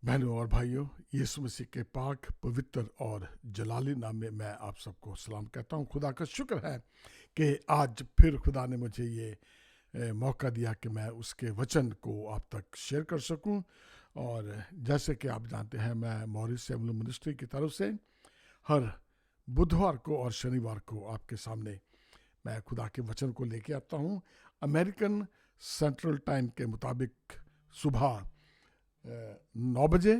बहनों और भाइयों, यीशु मसीह के पाक पवित्र और जलाली नाम में मैं आप सबको सलाम कहता हूँ। खुदा का शुक्र है कि आज फिर खुदा ने मुझे ये मौका दिया कि मैं उसके वचन को आप तक शेयर कर सकूं। और जैसे कि आप जानते हैं, मैं मॉरिस एवेन्यू मिनिस्ट्री की तरफ से हर बुधवार को और शनिवार को आपके सामने मैं खुदा के वचन को लेके आता हूँ। अमेरिकन सेंट्रल टाइम के मुताबिक सुबह 9 बजे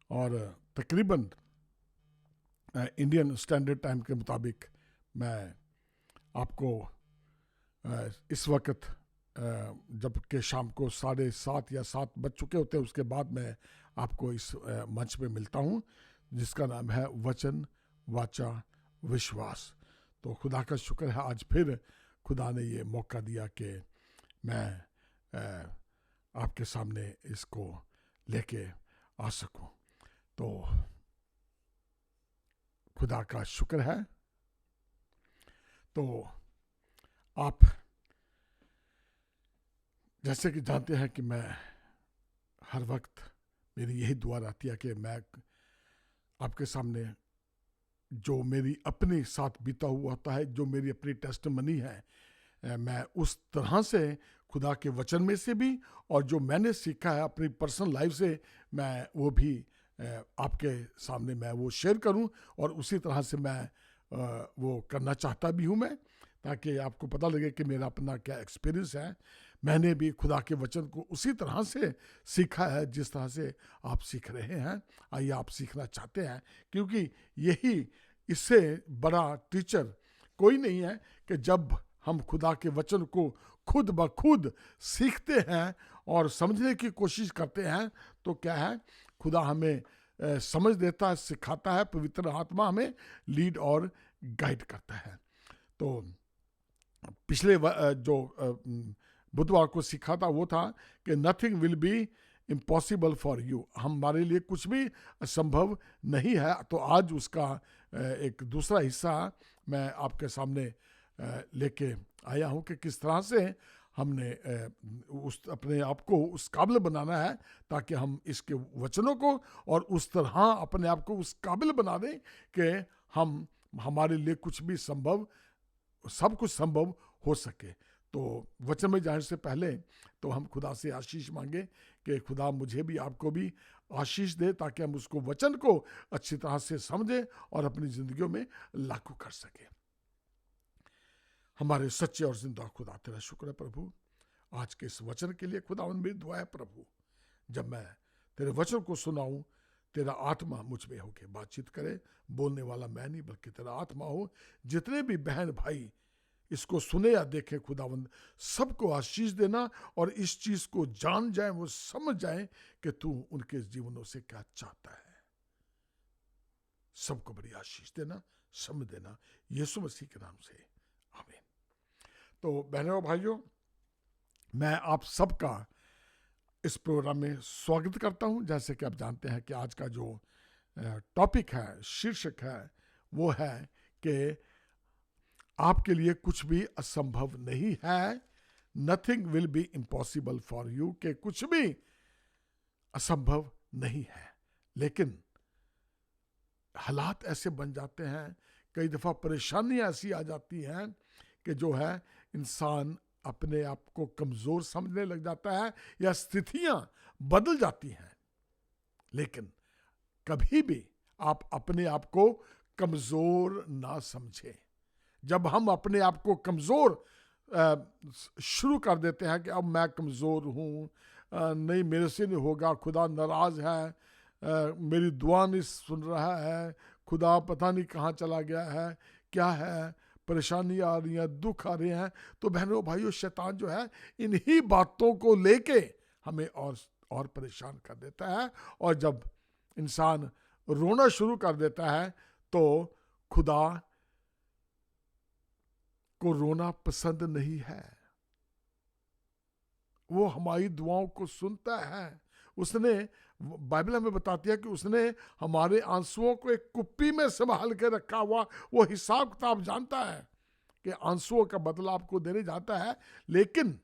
और तकरीबन इंडियन स्टैंडर्ड टाइम के मुताबिक मैं आपको इस वक्त जबकि शाम को 7:30 या 7 बज चुके होते हैं, उसके बाद मैं आपको इस मंच पे मिलता हूँ जिसका नाम है वचन वाचा विश्वास। तो खुदा का शुक्र है, आज फिर खुदा ने ये मौका दिया कि मैं आपके सामने इसको लेके आ सकूं। तो खुदा का शुक्र है। तो आप जैसे कि जानते हैं कि मैं हर वक्त मेरी यही दुआ रहती है कि मैं आपके सामने जो मेरी अपने साथ बीता हुआ होता है, जो मेरी अपनी टेस्टमनी है, मैं उस तरह से खुदा के वचन में से भी और जो मैंने सीखा है अपनी पर्सनल लाइफ से, मैं वो भी आपके सामने मैं वो शेयर करूं। और उसी तरह से मैं वो करना चाहता भी हूं मैं, ताकि आपको पता लगे कि मेरा अपना क्या एक्सपीरियंस है। मैंने भी खुदा के वचन को उसी तरह से सीखा है जिस तरह से आप सीख रहे हैं, आइए आप सीखना चाहते हैं, क्योंकि यही इससे बड़ा टीचर कोई नहीं है कि जब हम खुदा के वचन को खुद ब खुद सीखते हैं और समझने की कोशिश करते हैं, तो क्या है, खुदा हमें समझ देता है, सिखाता है, पवित्र आत्मा हमें लीड और गाइड करता है। तो पिछले जो बुधवार को सीखा था वो था कि nothing will be impossible for you, हमारे लिए कुछ भी असंभव नहीं है। तो आज उसका एक दूसरा हिस्सा मैं आपके सामने लेके आया हूँ कि किस तरह से हमने उस अपने आप को उस काबिल बनाना है, ताकि हम इसके वचनों को और उस तरह अपने आप को उस काबिल बना दें कि हम हमारे लिए कुछ भी संभव, सब कुछ संभव हो सके। तो वचन में जाने से पहले तो हम खुदा से आशीष मांगे कि खुदा मुझे भी आपको भी आशीष दे, ताकि हम उसको वचन को अच्छी तरह से समझें और अपनी जिंदगियों में लागू कर सकें। हमारे सच्चे और जिंदा खुदा, तेरा शुक्र है प्रभु आज के इस वचन के लिए। खुदा मेरी दुआ है प्रभु, जब मैं तेरे वचन को सुनाऊं, तेरा आत्मा मुझ में होके बातचीत करे। बोलने वाला मैं नहीं बल्कि तेरा आत्मा हो। जितने भी बहन भाई इसको सुने या देखे, खुदावंद सबको आशीष देना और इस चीज को जान जाए, वो समझ जाए कि तू उनके जीवनों से क्या चाहता है। सबको बड़ी आशीष देना, समझ देना, यीशु मसीह के नाम से आमीन। तो बहनों और भाइयों, मैं आप सबका इस प्रोग्राम में स्वागत करता हूं। जैसे कि आप जानते हैं कि आज का जो टॉपिक है, शीर्षक है, वो है कि आपके लिए कुछ भी असंभव नहीं है। Nothing will be impossible for you, कि कुछ भी असंभव नहीं है। लेकिन हालात ऐसे बन जाते हैं, कई दफा परेशानियां ऐसी आ जाती हैं कि जो है इंसान अपने आप को कमजोर समझने लग जाता है या स्थितियां बदल जाती हैं। लेकिन कभी भी आप अपने आप को कमजोर ना समझें। जब हम अपने आप को कमजोर शुरू कर देते हैं कि अब मैं कमजोर हूं, नहीं मेरे से नहीं होगा, खुदा नाराज है, मेरी दुआ नहीं सुन रहा है, खुदा पता नहीं कहाँ चला गया है, क्या है, परेशानी आ रही है, दुख आ रहे हैं, तो बहनों भाइयों, शैतान जो है इन्हीं बातों को लेके हमें और परेशान कर देता है। और जब इंसान रोना शुरू कर देता है तो खुदा को रोना पसंद नहीं है। वो हमारी दुआओं को सुनता है। उसने, बाइबल हमें बताती है कि उसने हमारे आंसुओं को एक कुप्पी में संभाल के रखा हुआ, वो हिसाब किताब जानता है कि आंसुओं का बदला आपको देने जाता है। लेकिन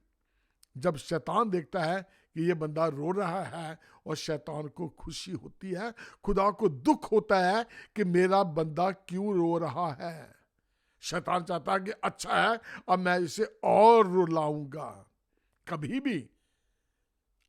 जब शैतान देखता है कि ये बंदा रो रहा है और शैतान को खुशी होती है, खुदा को दुख होता है कि मेरा बंदा क्यों रो रहा है। शैतान चाहता है कि अच्छा है, अब मैं इसे और रुलाऊंगा। कभी भी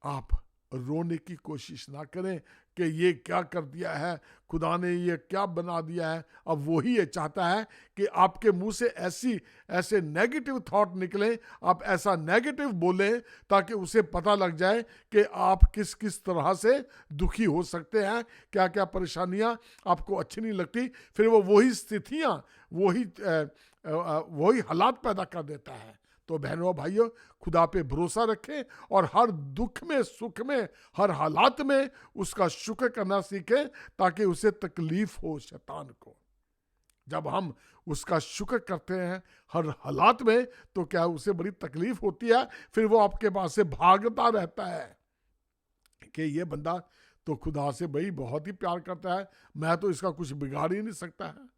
आप रोने की कोशिश ना करें कि ये क्या कर दिया है, खुदा ने ये क्या बना दिया है। अब वो ही ये चाहता है कि आपके मुंह से ऐसे नेगेटिव थॉट निकलें, आप ऐसा नेगेटिव बोलें ताकि उसे पता लग जाए कि आप किस किस तरह से दुखी हो सकते हैं, क्या क्या परेशानियां आपको अच्छी नहीं लगती। फिर वो वही स्थितियां, वही हालात पैदा कर देता है। तो बहनों भाइयों, खुदा पे भरोसा रखें और हर दुख में, सुख में, हर हालात में उसका शुक्र करना सीखें ताकि उसे तकलीफ हो शैतान को। जब हम उसका शुक्र करते हैं हर हालात में, तो क्या उसे बड़ी तकलीफ होती है, फिर वो आपके पास से भागता रहता है कि ये बंदा तो खुदा से भाई बहुत ही प्यार करता है, मैं तो इसका कुछ बिगाड़ ही नहीं सकता है।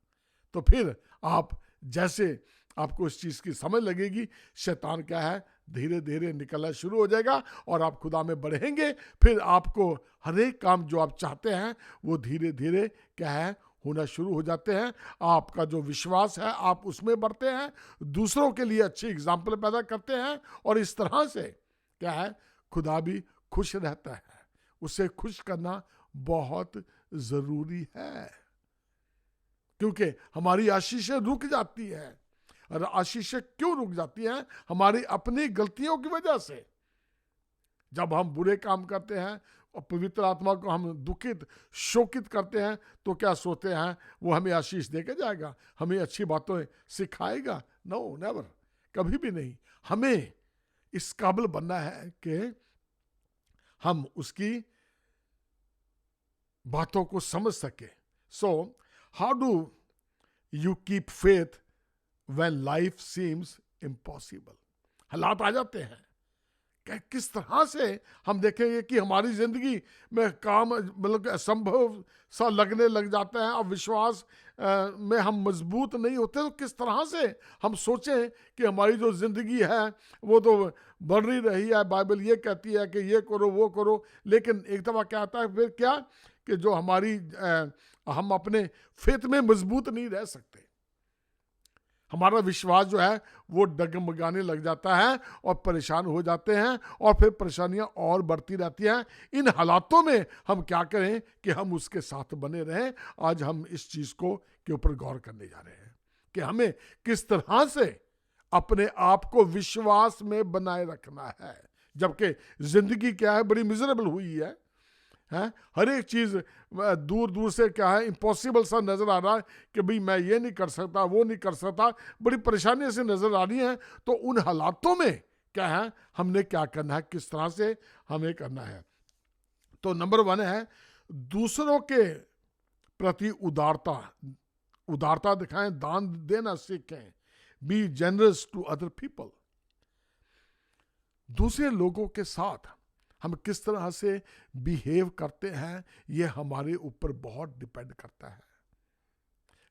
तो फिर आप जैसे आपको इस चीज की समझ लगेगी, शैतान क्या है धीरे धीरे निकलना शुरू हो जाएगा और आप खुदा में बढ़ेंगे। फिर आपको हर एक काम जो आप चाहते हैं वो धीरे धीरे क्या है होना शुरू हो जाते हैं। आपका जो विश्वास है आप उसमें बढ़ते हैं, दूसरों के लिए अच्छी एग्जाम्पल पैदा करते हैं और इस तरह से क्या है खुदा भी खुश रहता है। उसे खुश करना बहुत जरूरी है, क्योंकि हमारी आशीषें रुक जाती है। और आशीषें क्यों रुक जाती हैं? हमारी अपनी गलतियों की वजह से। जब हम बुरे काम करते हैं और पवित्र आत्मा को हम दुखित, शोकित करते हैं, तो क्या सोचते हैं वो हमें आशीष देके जाएगा, हमें अच्छी बातें सिखाएगा? नो, नेवर, कभी भी नहीं। हमें इस काबिल बनना है कि हम उसकी बातों को समझ सके। So how do you keep faith when life seems impossible? हालात आ जाते हैं, किस तरह से हम देखेंगे कि हमारी जिंदगी में काम मतलब असंभव सा लगने लग जाता है और विश्वास में हम मजबूत नहीं होते, तो किस तरह से हम सोचें कि हमारी जो जिंदगी है वो तो बढ़ ही रही है, बाइबल ये कहती है कि ये करो वो करो। लेकिन एक दफा क्या आता है फिर क्या कि जो हम अपने फेथ में मजबूत नहीं रह सकते, हमारा विश्वास जो है वो डगमगाने लग जाता है और परेशान हो जाते हैं और फिर परेशानियां और बढ़ती रहती हैं। इन हालातों में हम क्या करें कि हम उसके साथ बने रहें। आज हम इस चीज के ऊपर गौर करने जा रहे हैं कि हमें किस तरह से अपने आप को विश्वास में बनाए रखना है, जबकि जिंदगी क्या है बड़ी मिजरेबल हुई है। हर एक चीज दूर दूर से क्या है इम्पॉसिबल सा नजर आ रहा है कि भाई मैं ये नहीं कर सकता, वो नहीं कर सकता, बड़ी परेशानियां से नजर आ रही हैं। तो उन हालातों में क्या है हमने क्या करना है, किस तरह से हमें करना है। तो नंबर 1 है दूसरों के प्रति उदारता दिखाएं, दान देना सीखें। Be generous to other people. दूसरे लोगों के साथ हम किस तरह से बिहेव करते हैं ये हमारे ऊपर बहुत डिपेंड करता है।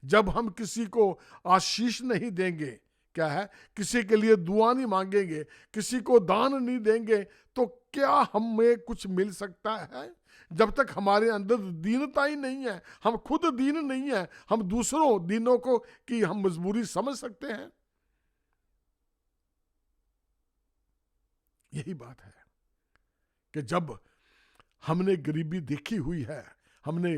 जब हम किसी को आशीष नहीं देंगे, क्या है किसी के लिए दुआ नहीं मांगेंगे, किसी को दान नहीं देंगे, तो क्या हमें कुछ मिल सकता है? जब तक हमारे अंदर दीनता ही नहीं है, हम खुद दीन नहीं है, हम दूसरों दीनों को की हम मजबूरी समझ सकते हैं? यही बात है कि जब हमने गरीबी देखी हुई है, हमने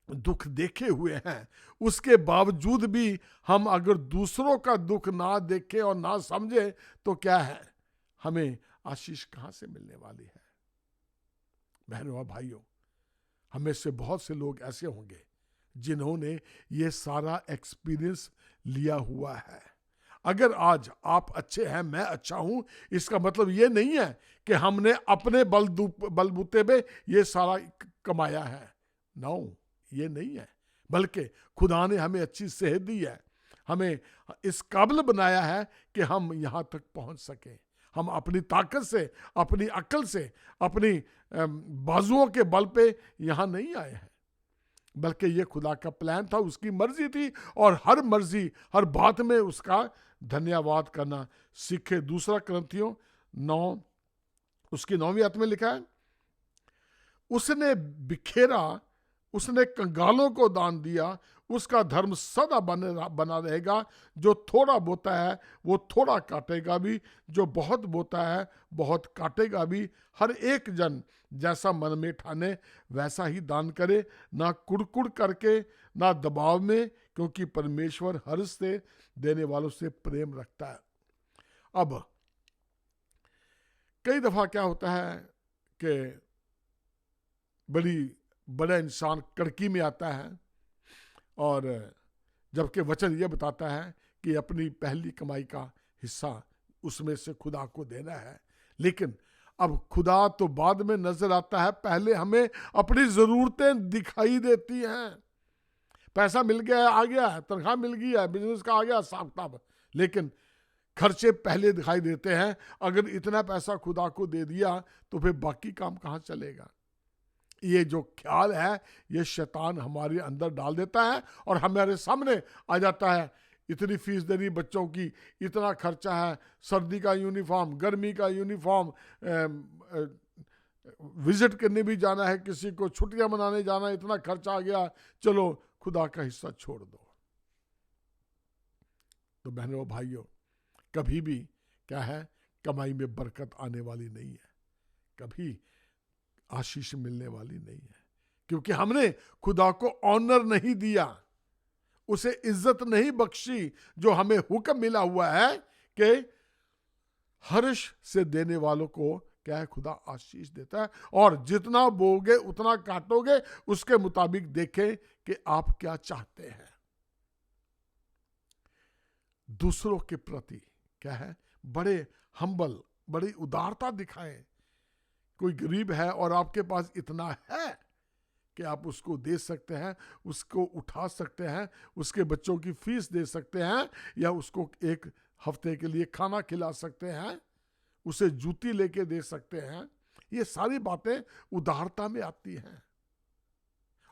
दुख देखे हुए हैं, उसके बावजूद भी हम अगर दूसरों का दुख ना देखें और ना समझे, तो क्या है हमें आशीष कहां से मिलने वाली है? बहनों और भाइयों, हमें से बहुत से लोग ऐसे होंगे जिन्होंने ये सारा एक्सपीरियंस लिया हुआ है। अगर आज आप अच्छे हैं, मैं अच्छा हूं, इसका मतलब ये नहीं है कि हमने अपने बलबूते पे ये सारा कमाया है। नो, ये नहीं है, बल्कि खुदा ने हमें अच्छी सेहत दी है, हमें इस काबिल बनाया है कि हम यहां तक पहुंच सके। हम अपनी ताकत से, अपनी अक्ल से, अपनी बाजुओं के बल पे यहां नहीं आए हैं, बल्कि ये खुदा का प्लान था, उसकी मर्जी थी और हर मर्जी, हर बात में उसका धन्यवाद करना सीखे। 2 कुरिन्थियों उसकी 9वीं आयत में लिखा है, उसने बिखेरा, उसने कंगालों को दान दिया, उसका धर्म सदा बना रहेगा। जो थोड़ा बोता है वो थोड़ा काटेगा भी, जो बहुत बोता है बहुत काटेगा भी। हर एक जन जैसा मन में ठाने वैसा ही दान करे, ना कुड़कुड़ करके ना दबाव में, क्योंकि परमेश्वर हर्ष से देने वालों से प्रेम रखता है। अब कई दफा क्या होता है कि बड़ा इंसान कड़की में आता है, और जबकि वचन यह बताता है कि अपनी पहली कमाई का हिस्सा उसमें से खुदा को देना है। लेकिन अब खुदा तो बाद में नजर आता है, पहले हमें अपनी जरूरतें दिखाई देती हैं। पैसा मिल गया है, आ गया है, तनख्वाह मिल गई है, बिजनेस का आ गया हिसाब किताब, लेकिन खर्चे पहले दिखाई देते हैं। अगर इतना पैसा खुदा को दे दिया तो फिर बाकी काम कहाँ चलेगा? ये जो ख्याल है ये शैतान हमारे अंदर डाल देता है और हमारे सामने आ जाता है। इतनी फीस देनी बच्चों की, इतना खर्चा है, सर्दी का यूनिफॉर्म, गर्मी का यूनिफॉर्म, विजिट करने भी जाना है, किसी को छुट्टियां मनाने जाना है, इतना खर्चा आ गया, चलो खुदा का हिस्सा छोड़ दो। तो बहनों भाइयों, कभी भी क्या है, कमाई में बरकत आने वाली नहीं है, कभी आशीष मिलने वाली नहीं है, क्योंकि हमने खुदा को ऑनर नहीं दिया, उसे इज्जत नहीं बख्शी जो हमें हुक्म मिला हुआ है कि हर्ष से देने वालों को क्या है, खुदा आशीष देता है। और जितना बोगे उतना काटोगे, उसके मुताबिक देखें कि आप क्या चाहते हैं। दूसरों के प्रति क्या है, बड़े हम्बल, बड़ी उदारता दिखाएं। कोई गरीब है और आपके पास इतना है कि आप उसको दे सकते हैं, उसको उठा सकते हैं, उसके बच्चों की फीस दे सकते हैं, या उसको एक हफ्ते के लिए खाना खिला सकते हैं, उसे जूती लेके दे सकते हैं। ये सारी बातें उदारता में आती हैं।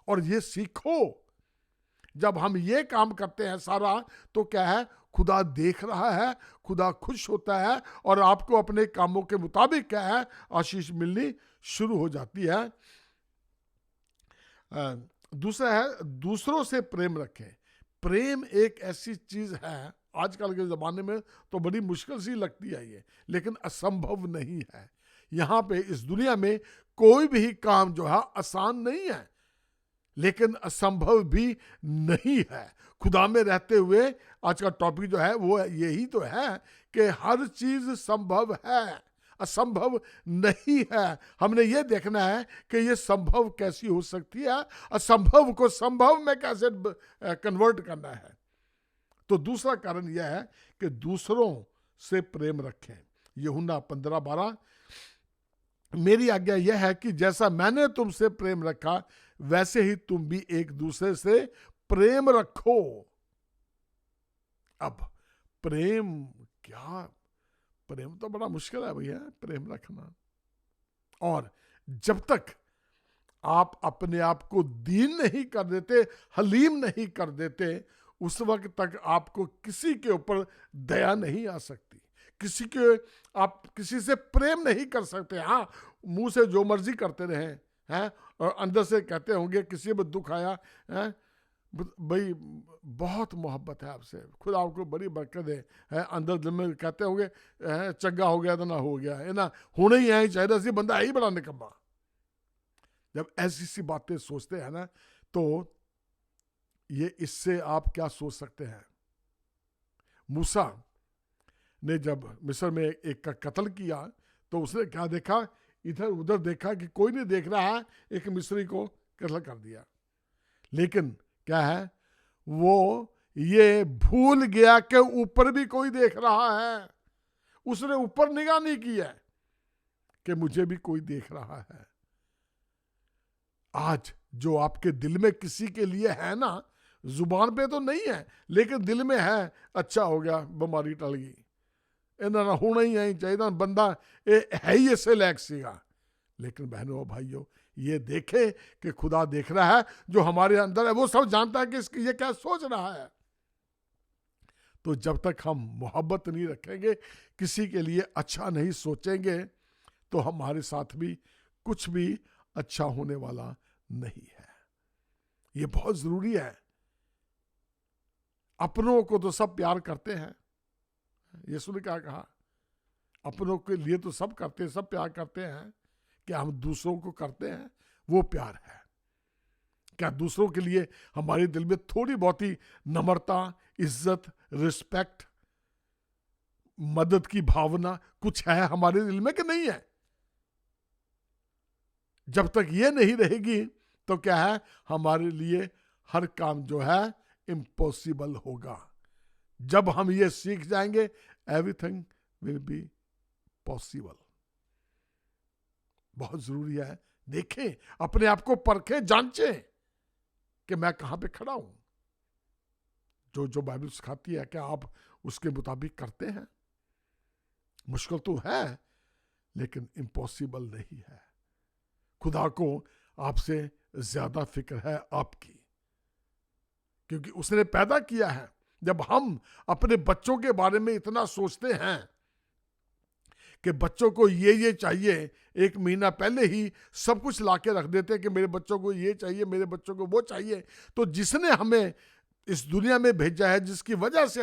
और ये सीखो, जब हम ये काम करते हैं सारा, तो क्या है, खुदा देख रहा है, खुदा खुश होता है और आपको अपने कामों के मुताबिक क्या है, आशीष मिलनी शुरू हो जाती है। दूसरा है, दूसरों से प्रेम रखें। प्रेम एक ऐसी चीज है, आजकल के ज़माने में तो बड़ी मुश्किल सी लगती है ये, लेकिन असंभव नहीं है। यहाँ पे इस दुनिया में कोई भी काम जो है आसान नहीं है, लेकिन असंभव भी नहीं है। खुदा में रहते हुए आज का टॉपिक जो है वो यही तो है कि हर चीज संभव है, असंभव नहीं है। हमने ये देखना है कि ये संभव कैसी हो सकती है, असंभव को संभव में कैसे कन्वर्ट करना है। तो दूसरा कारण यह है कि दूसरों से प्रेम रखें। यूहन्ना 15:12, मेरी आज्ञा यह है कि जैसा मैंने तुमसे प्रेम रखा वैसे ही तुम भी एक दूसरे से प्रेम रखो। अब प्रेम क्या, प्रेम तो बड़ा मुश्किल है भैया, प्रेम रखना। और जब तक आप अपने आप को दीन नहीं कर देते, हलीम नहीं कर देते, उस वक्त तक आपको किसी के ऊपर दया नहीं आ सकती, आप किसी से प्रेम नहीं कर सकते। हाँ, मुंह से जो मर्जी करते रहे हैं और अंदर से कहते होंगे किसी में दुख आया है, भाई बहुत मोहब्बत है आपसे, खुदा आपको बड़ी बरकत दे, है अंदर दिल में कहते होंगे चंगा हो गया तो ना हो गया है ना, होने ही है चाहिए, ऐसी बंदा है ही बड़ा निकम्मा। जब ऐसी सी बातें सोचते हैं ना, तो ये इससे आप क्या सोच सकते हैं। मूसा ने जब मिस्र में एक का कत्ल किया तो उसने क्या देखा, इधर उधर देखा कि कोई नहीं देख रहा है, एक मिस्री को कत्ल कर दिया। लेकिन क्या है, वो ये भूल गया कि ऊपर भी कोई देख रहा है। उसने ऊपर निगाह नहीं की है कि मुझे भी कोई देख रहा है। आज जो आपके दिल में किसी के लिए है ना, जुबान पे तो नहीं है लेकिन दिल में है, अच्छा हो गया बीमारी टल गई, इन्ना होना ही है चाहिए बंदा है ही इसे लैक सीगा। लेकिन बहनों भाइयों, ये देखे कि खुदा देख रहा है, जो हमारे अंदर है वो सब जानता है कि ये क्या सोच रहा है। तो जब तक हम मोहब्बत नहीं रखेंगे, किसी के लिए अच्छा नहीं सोचेंगे, तो हमारे साथ भी कुछ भी अच्छा होने वाला नहीं है। ये बहुत जरूरी है। अपनों को तो सब प्यार करते हैं, यीशु ने क्या कहा, अपनों के लिए तो सब करते हैं, सब प्यार करते हैं। क्या हम दूसरों को करते हैं? वो प्यार है। क्या दूसरों के लिए हमारे दिल में थोड़ी बहुत ही नम्रता, इज्जत, रिस्पेक्ट, मदद की भावना कुछ है हमारे दिल में कि नहीं है? जब तक ये नहीं रहेगी तो क्या है, हमारे लिए हर काम जो है इम्पॉसिबल होगा। जब हम ये सीख जाएंगे, एवरीथिंग विल बी पॉसिबल। बहुत जरूरी है। देखें, अपने आप को परखें, जांचें कि मैं कहां पे खड़ा हूं। जो जो बाइबल सिखाती है, क्या आप उसके मुताबिक करते हैं? मुश्किल तो है, लेकिन इम्पॉसिबल नहीं है। खुदा को आपसे ज्यादा फिक्र है आपकी, क्योंकि उसने पैदा किया है। जब हम अपने बच्चों के बारे में इतना सोचते हैं कि बच्चों को ये चाहिए, एक महीना पहले ही सब कुछ लाके रख देते हैं कि मेरे बच्चों को ये चाहिए, मेरे बच्चों को वो चाहिए, तो जिसने हमें इस दुनिया में भेजा है, जिसकी वजह से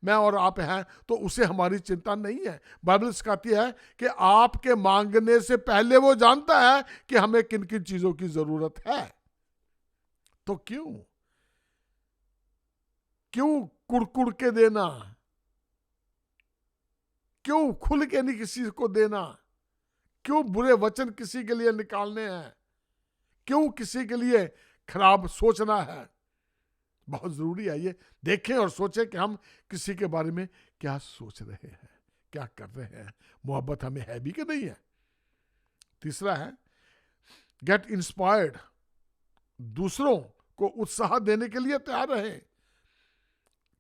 मैं और आप हैं, तो उसे हमारी चिंता नहीं है। बाइबल सिखाती है कि आपके मांगने से पहले वो जानता है कि हमें किन किन चीजों की जरूरत है। तो क्यों कुड़कुड़ के देना? क्यों खुल के नहीं किसी को देना? क्यों बुरे वचन किसी के लिए निकालने हैं? क्यों किसी के लिए खराब सोचना है? बहुत जरूरी है ये देखें और सोचें कि हम किसी के बारे में क्या सोच रहे हैं, क्या कर रहे हैं, मोहब्बत हमें है भी कि नहीं है। तीसरा है गेट इंस्पायर्ड, दूसरों को उत्साह देने के लिए तैयार रहे।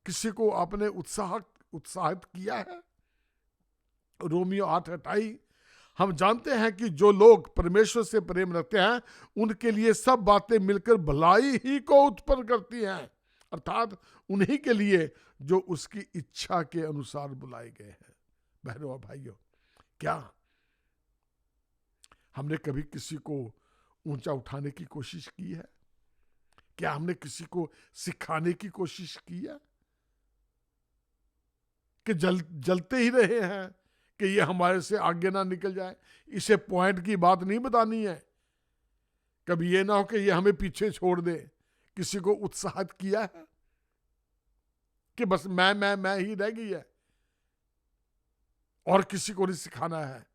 किसी को आपने उत्साहित किया है? रोमियो 8:28, हम जानते हैं कि जो लोग परमेश्वर से प्रेम रखते हैं उनके लिए सब बातें मिलकर भलाई ही को उत्पन्न करती हैं, अर्थात उन्हीं के लिए जो उसकी इच्छा के अनुसार बुलाए गए हैं। बहनों और भाइयों, क्या हमने कभी किसी को ऊंचा उठाने की कोशिश की है? क्या हमने किसी को सिखाने की कोशिश की है? कि जलते ही रहे हैं कि ये हमारे से आगे ना निकल जाए? इसे पॉइंट की बात नहीं बतानी है। कभी ये ना हो कि ये हमें पीछे छोड़ दे। किसी को उत्साहित किया है कि बस मैं ही रह गई है और किसी को नहीं सिखाना है,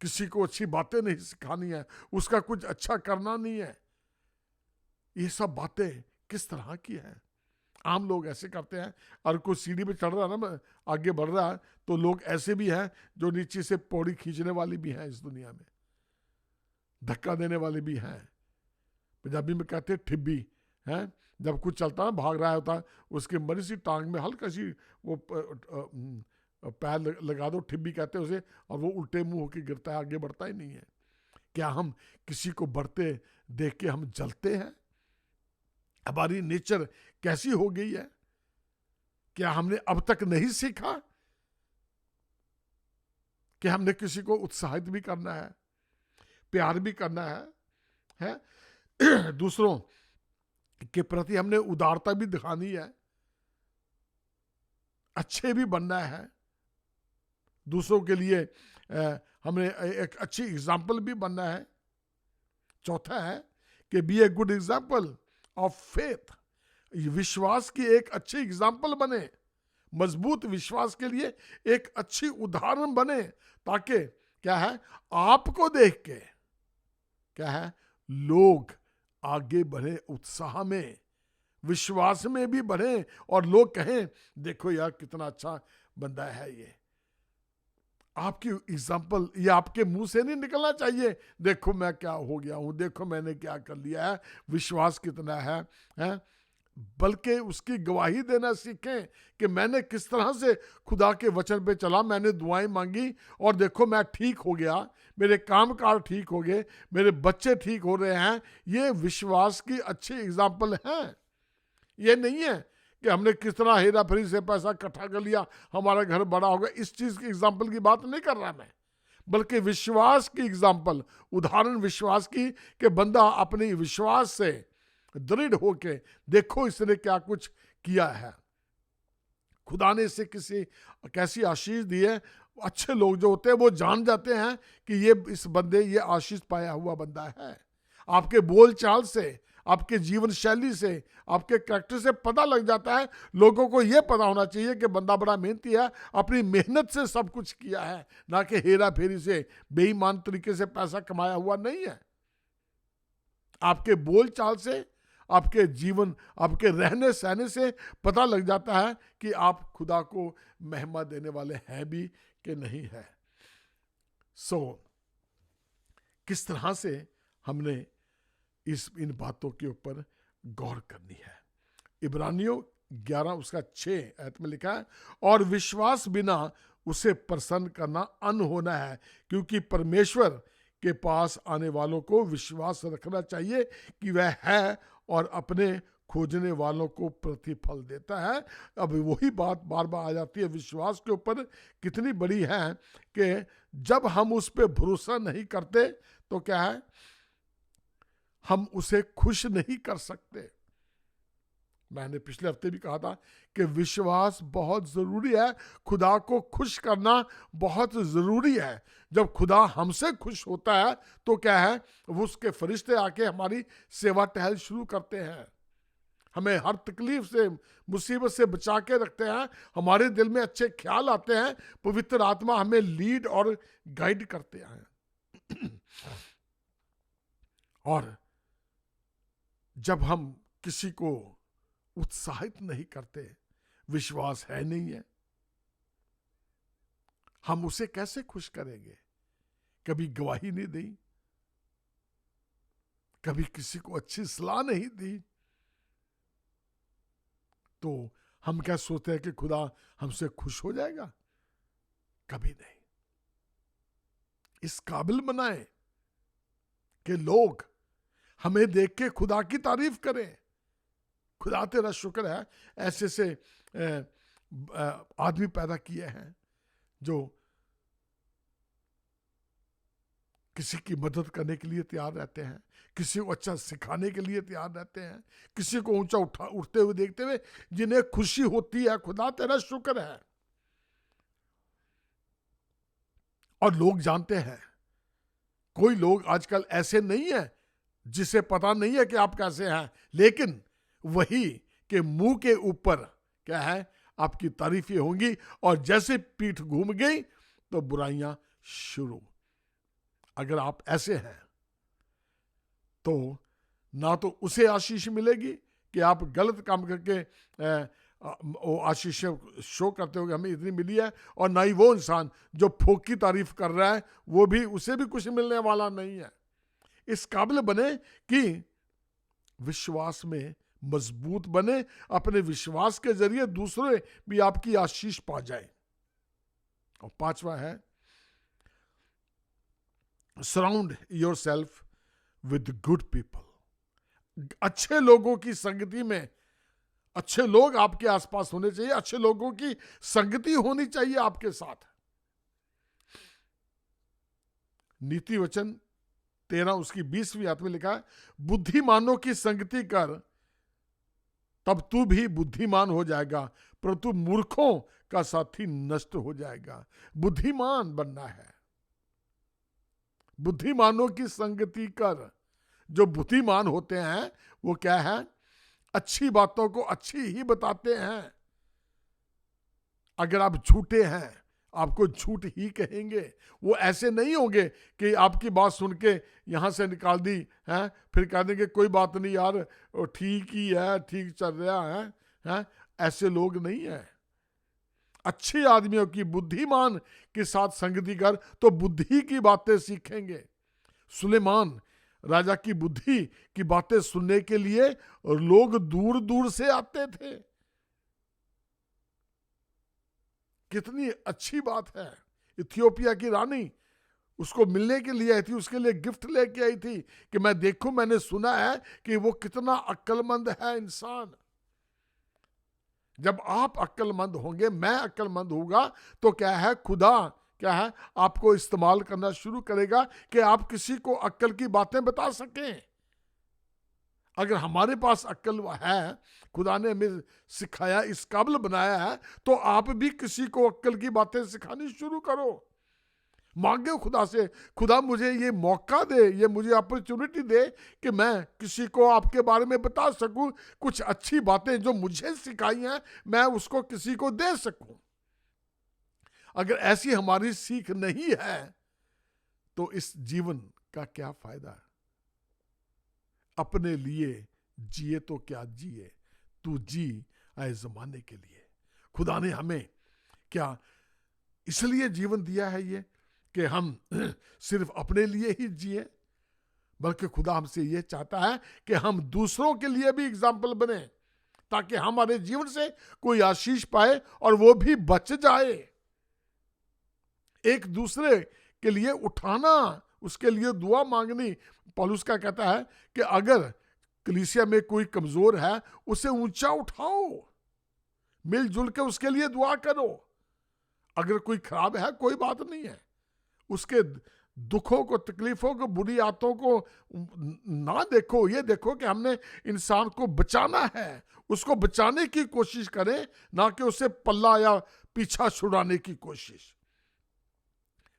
किसी को अच्छी बातें नहीं सिखानी है, उसका कुछ अच्छा करना नहीं है? ये सब बातें किस तरह की है? आम लोग ऐसे करते हैं। और कोई सीढ़ी पे चढ़ रहा है ना, आगे बढ़ रहा है, तो लोग ऐसे भी हैं जो नीचे से पौड़ी खींचने वाले भी हैं इस दुनिया में, धक्का देने वाले भी हैं। पंजाबी में कहते हैं ठिब्बी है। जब कुछ चलता है, भाग रहा होता है, उसके मरी सी टांग में हल्का सी वो पैर लगा दो, ठिब्बी कहते हैं उसे, और वो उल्टे मुंह होकर गिरता है, आगे बढ़ता ही नहीं है। क्या हम किसी को बढ़ते देख के हम जलते हैं? हमारी नेचर कैसी हो गई है? क्या हमने अब तक नहीं सीखा कि हमने किसी को उत्साहित भी करना है, प्यार भी करना है? दूसरों के प्रति हमने उदारता भी दिखानी है, अच्छे भी बनना है, दूसरों के लिए हमें एक अच्छी एग्जाम्पल भी बनना है। चौथा है कि be a good example of faith, विश्वास की एक अच्छी एग्जाम्पल बने, मजबूत विश्वास के लिए एक अच्छी उदाहरण बने, ताकि क्या है, आपको देख के क्या है, लोग आगे बढ़े, उत्साह में, विश्वास में भी बढ़े, और लोग कहें देखो यार कितना अच्छा बंदा है ये। आपकी एग्जाम्पल ये आपके मुंह से नहीं निकलना चाहिए, देखो मैं क्या हो गया हूं, देखो मैंने क्या कर लिया है, विश्वास कितना है? बल्कि उसकी गवाही देना सीखें कि मैंने किस तरह से खुदा के वचन पे चला, मैंने दुआएं मांगी और देखो मैं ठीक हो गया, मेरे कामकाज ठीक हो गए, मेरे बच्चे ठीक हो रहे हैं। ये विश्वास की अच्छी एग्जाम्पल है। ये नहीं है कि हमने किस तरह हेरा फेरी से पैसा इकट्ठा कर लिया, हमारा घर बड़ा होगा। इस चीज की एग्जाम्पल की बात नहीं कर रहा बल्कि विश्वास की एग्जाम्पल, उदाहरण विश्वास की, कि बंदा अपने विश्वास से दृढ़ होके देखो इसने क्या कुछ किया है, खुदा ने इसे किसी कैसी आशीष दी है। अच्छे लोग जो होते हैं वो जान जाते हैं कि ये इस बंदे ये आशीष पाया हुआ बंदा है। आपके बोल चाल से, आपके जीवन शैली से, आपके कैरेक्टर से पता लग जाता है। लोगों को ये पता होना चाहिए कि बंदा बड़ा मेहनती है, अपनी मेहनत से सब कुछ किया है, ना कि हेरा फेरी से, बेईमान तरीके से पैसा कमाया हुआ नहीं है। आपके बोल चाल से, आपके जीवन, आपके रहने सहने से पता लग जाता है कि आप खुदा को महिमा देने वाले हैं भी कि नहीं है। किस तरह से हमने इन बातों के ऊपर गौर करनी है। इब्रानियों 11 उसका 6 आयत में लिखा है, और विश्वास बिना उसे प्रसन्न करना अनहोना है, क्योंकि परमेश्वर के पास आने वालों को विश्वास रखना चाहिए कि वह है और अपने खोजने वालों को प्रतिफल देता है। अब वही बात बार बार आ जाती है, विश्वास के ऊपर कितनी बड़ी है कि जब हम उस पर भरोसा नहीं करते तो क्या है, हम उसे खुश नहीं कर सकते। मैंने पिछले हफ्ते भी कहा था कि विश्वास बहुत जरूरी है, खुदा को खुश करना बहुत जरूरी है। जब खुदा हमसे खुश होता है तो क्या है, वो उसके फरिश्ते आके हमारी सेवा टहल शुरू करते हैं, हमें हर तकलीफ से, मुसीबत से बचा के रखते हैं, हमारे दिल में अच्छे ख्याल आते हैं, पवित्र आत्मा हमें लीड और गाइड करते हैं। और जब हम किसी को उत्साहित नहीं करते, विश्वास है नहीं है, हम उसे कैसे खुश करेंगे? कभी गवाही नहीं दी, कभी किसी को अच्छी सलाह नहीं दी, तो हम क्या सोचते हैं कि खुदा हमसे खुश हो जाएगा? कभी नहीं। इस काबिल बनाए कि लोग हमें देख के खुदा की तारीफ करें। खुदा तेरा शुक्र है, ऐसे से आदमी पैदा किए हैं जो किसी की मदद करने के लिए तैयार रहते हैं, किसी को अच्छा सिखाने के लिए तैयार रहते हैं, किसी को ऊंचा उठते हुए देखते हुए जिन्हें खुशी होती है। खुदा तेरा शुक्र है। और लोग जानते हैं, कोई लोग आजकल ऐसे नहीं है जिसे पता नहीं है कि आप कैसे हैं, लेकिन वही के मुंह के ऊपर क्या है, आपकी तारीफें होंगी, और जैसे पीठ घूम गई तो बुराइयां शुरू। अगर आप ऐसे हैं तो ना तो उसे आशीष मिलेगी कि आप गलत काम करके वो आशीष शो करते हो कि हमें इतनी मिली है, और ना ही वो इंसान जो फोक की तारीफ कर रहा है वो भी, उसे भी कुछ मिलने वाला नहीं है। इस काबिल बने कि विश्वास में मजबूत बने, अपने विश्वास के जरिए दूसरे भी आपकी आशीष पा जाए। और 5वां है, surround yourself with good people. अच्छे लोगों की संगति में, अच्छे लोग आपके आसपास होने चाहिए, अच्छे लोगों की संगति होनी चाहिए आपके साथ। नीति वचन 13 उसकी 20वीं आयत में लिखा है, बुद्धिमानों की संगति कर तब तू भी बुद्धिमान हो जाएगा, परंतु मूर्खों का साथी नष्ट हो जाएगा। बुद्धिमान बनना है, बुद्धिमानों की संगति कर। जो बुद्धिमान होते हैं वो क्या है, अच्छी बातों को अच्छी ही बताते हैं। अगर आप झूठे हैं, आपको झूठ ही कहेंगे। वो ऐसे नहीं होंगे कि आपकी बात सुन के यहां से निकाल दी है, फिर कह देंगे कोई बात नहीं यार, ठीक ही है, ठीक चल रहा है। ऐसे लोग नहीं है। अच्छे आदमियों की, बुद्धिमान के साथ संगति कर तो बुद्धि की बातें सीखेंगे। सुलेमान राजा की बुद्धि की बातें सुनने के लिए लोग दूर दूर से आते थे। कितनी अच्छी बात है। इथियोपिया की रानी उसको मिलने के लिए आई थी, उसके लिए गिफ्ट लेके आई थी कि मैं देखूं, मैंने सुना है कि वो कितना अक्लमंद है इंसान। जब आप अक्लमंद होंगे, मैं अक्लमंद होगा, तो क्या है, खुदा क्या है, आपको इस्तेमाल करना शुरू करेगा कि आप किसी को अक्ल की बातें बता सकें। अगर हमारे पास अक्ल है, खुदा ने हमें सिखाया, इस काबिल बनाया है, तो आप भी किसी को अक्ल की बातें सिखानी शुरू करो। मांगे खुदा से, खुदा मुझे ये मौका दे, ये मुझे अपॉर्चुनिटी दे कि मैं किसी को आपके बारे में बता सकूं, कुछ अच्छी बातें जो मुझे सिखाई हैं मैं उसको किसी को दे सकूं। अगर ऐसी हमारी सीख नहीं है तो इस जीवन का क्या फायदा है? अपने लिए जिए तो क्या जिए, तू जी आए जमाने के लिए। खुदा ने हमें क्या इसलिए जीवन दिया है ये कि हम सिर्फ अपने लिए ही जिए, बल्कि खुदा हमसे ये चाहता है कि हम दूसरों के लिए भी एग्जाम्पल बने, ताकि हमारे जीवन से कोई आशीष पाए और वो भी बच जाए। एक दूसरे के लिए उठाना, उसके लिए दुआ मांगनी। पौलुस का कहता है कि अगर कलीसिया में कोई कमजोर है उसे ऊंचा उठाओ, मिलजुल के उसके लिए दुआ करो। अगर कोई खराब है कोई बात नहीं है, उसके दुखों को, तकलीफों को, बुरी आदतों को ना देखो, ये देखो कि हमने इंसान को बचाना है, उसको बचाने की कोशिश करें, ना कि उसे पल्ला या पीछा छुड़ाने की कोशिश।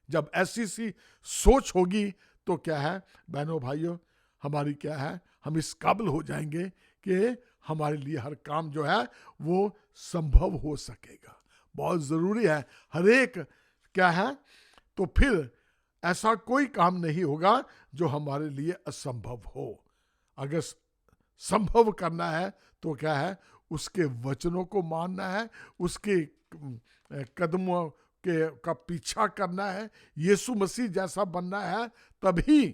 जब ऐसी सी सोच होगी तो क्या है बहनों भाइयों, हमारी क्या है, हम इस काबिल हो जाएंगे कि हमारे लिए हर काम जो है वो संभव हो सकेगा। बहुत जरूरी है हर एक, क्या है, तो फिर ऐसा कोई काम नहीं होगा जो हमारे लिए असंभव हो। अगर संभव करना है तो क्या है, उसके वचनों को मानना है, उसके कदमों का पीछा करना है, यीशु मसीह जैसा बनना है। तभी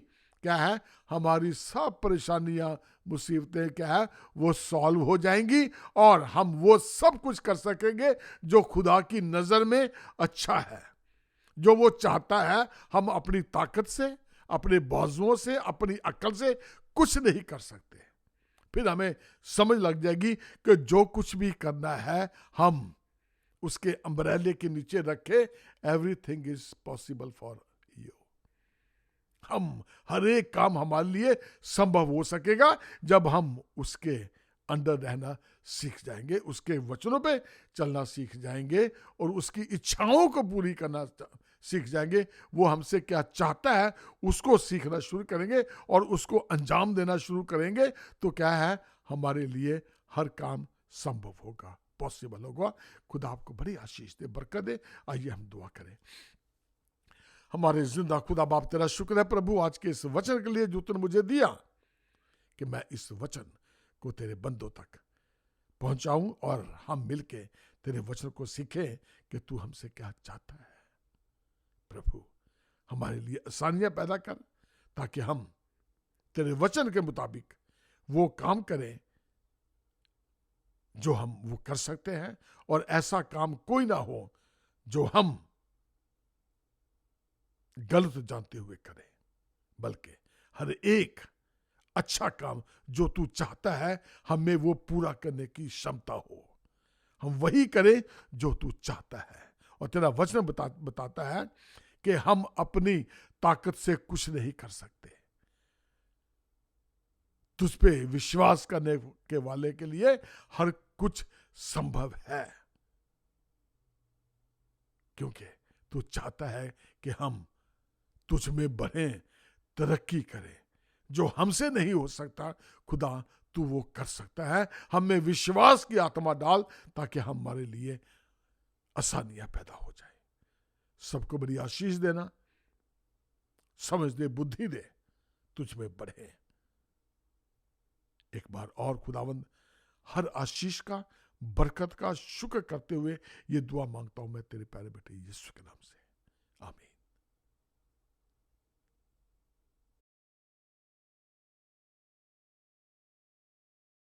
क्या है, हमारी सब परेशानियां, मुसीबतें क्या है वो सॉल्व हो जाएंगी और हम वो सब कुछ कर सकेंगे जो खुदा की नजर में अच्छा है, जो वो चाहता है। हम अपनी ताकत से, अपने बाजुओं से, अपनी अक्ल से कुछ नहीं कर सकते। फिर हमें समझ लग जाएगी कि जो कुछ भी करना है हम उसके अम्ब्रेले के नीचे रखे, everything is possible for you. हम हर एक काम हमारे लिए संभव हो सकेगा जब हम उसके अंडर रहना सीख जाएंगे, उसके वचनों पे चलना सीख जाएंगे और उसकी इच्छाओं को पूरी करना सीख जाएंगे। वो हमसे क्या चाहता है उसको सीखना शुरू करेंगे और उसको अंजाम देना शुरू करेंगे, तो क्या है, हमारे लिए हर काम संभव होगा, पॉसिबल होगा। खुदा आपको बड़ी आशीष दे, बरकत दे। आइए हम दुआ करें। हमारे जिंदा खुदा बाप तेरा शुक्र है प्रभु आज के इस वचन के लिए जो तूने मुझे दिया, कि मैं इस वचन को तेरे बंदों तक पहुंचाऊं और हम मिलके तेरे वचन को सीखें कि तू हमसे क्या चाहता है। प्रभु हमारे लिए आसानियां पैदा कर ताकि हम तेरे वचन के मुताबिक वो काम करें जो हम वो कर सकते हैं, और ऐसा काम कोई ना हो जो हम गलत जानते हुए करें, बल्कि हर एक अच्छा काम जो तू चाहता है हमें वो पूरा करने की क्षमता हो। हम वही करें जो तू चाहता है। और तेरा वचन बताता है कि हम अपनी ताकत से कुछ नहीं कर सकते, तुझ पे विश्वास करने के वाले के लिए हर कुछ संभव है, क्योंकि तू चाहता है कि हम तुझ में बढ़ें, तरक्की करें। जो हमसे नहीं हो सकता खुदा तू वो कर सकता है। हमें विश्वास की आत्मा डाल ताकि हमारे लिए आसानियां पैदा हो जाए। सबको बड़ी आशीष देना, समझ दे, बुद्धि दे, तुझ में बढ़े। एक बार और खुदावंद हर आशीष का, बरकत का शुक्र करते हुए ये दुआ मांगता हूं मैं तेरे प्यारे बेटे यीशु के नाम से।